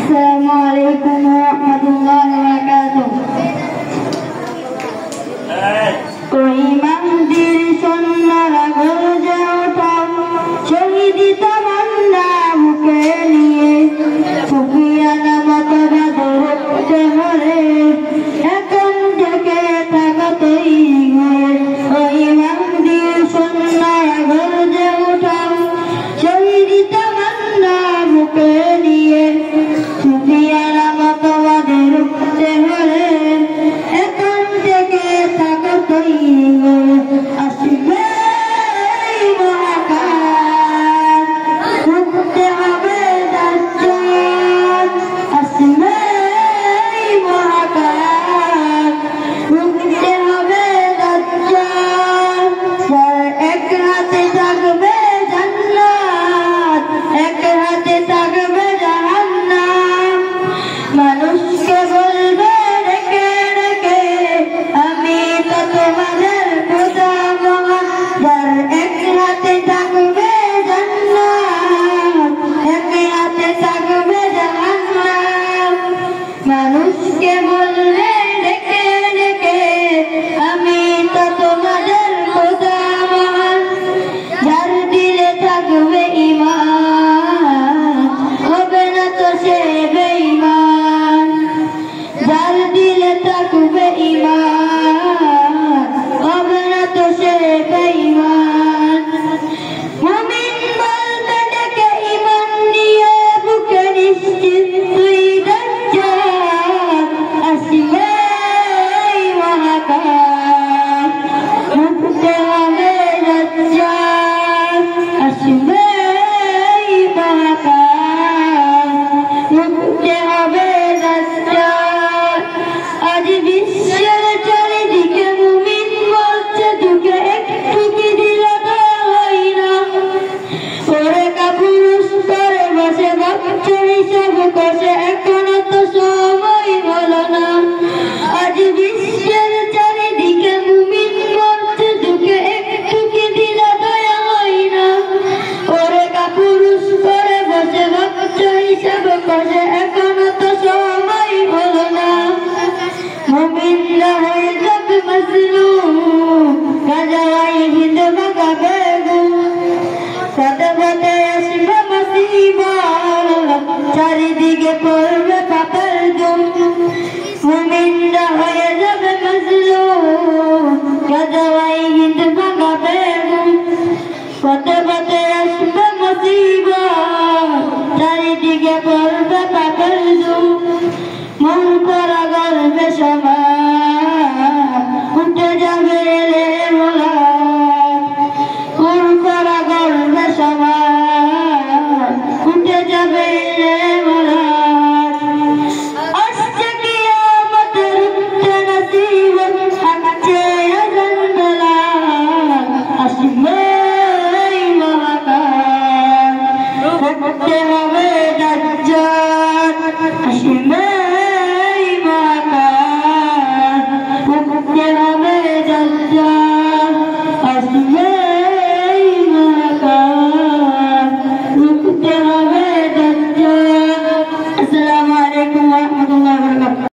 Assalamualaikum warahmatullahi wabarakatuh. कोई मंदिर सुन्नर गुर्जे उठा शहीदी तमन्ना मुके लिए सुफिया नमत बदरते हरे এখন থেকে থাকো তৈরি হয়ে ওই মন্দির সুন্নার গুর্জে উঠা শহীদি তমন্না মুকে নিয়ে সুফিয়া নমত বদরতে হরে এখন থেকে থাকো তৈরি হয়ে আসবে মহাকাল মুক্তি হবে দাজ্জাল আসবে মহাকাল মুক্তি হবে দাজ্জাল যার এক হাতে থাকবে জান্নাত এক হাতে থাকবে জাহান্নাম মানুষকে বলবে রেখে রেখে আমি তো তোমাদের খোদা মহান যার এক হাতে থাকবে জান্নাত এক হাতে থাকবে জাহান্নাম মানুষকে বলবে রেখে রেখে আমি তো তোমাদের খোদা মহান যার দিলে থাকবে ঈমান হবে না তো সে বেঈমান যার দিলে থাকবে ঈমান হবে না তো সে বেঈমান মুমিন বলবে ডেকে ঈমান নিয়ে বুকে নিশ্চিত তুই দাজ্জাল আসবে মহাকাল মুক্তি হবে দাজ্জাল আসবে মহাকাল মুক্তি হবে দাজ্জাল আজ বিশ্বের চারিদিকে মুমিন বলছে দুঃখে একটু কি দিলে দয়া হয় না ওরে কাপুরুষ করে বসে বাচ্চা হিসাব কষে এখনো তো সময় হলো না আজ বিশ্বের চারিদিকে মুমিন বলছে দুঃখে একটু কি দিলে দয়া হয় না ওরে কাপুরুষ করে বসে বাচ্চা হিসাব কষে এখনো তো সময় হলো না মুমিনরা হয়ে যাবে মজলুম গাজায় হিন্দ বাঁকা বেগুন পদে পদে আসবে মুসিবত চারিদিকে পড়বে পাপের ধুম মুমিনরা হয়ে যাবে মজলুম গাজায় হিন্দ বাঁকা বেগুন পদে পদে আসবে মুসিবত চারিদিকে পড়বে পাপের ধুম মন করা গর্বে সবাই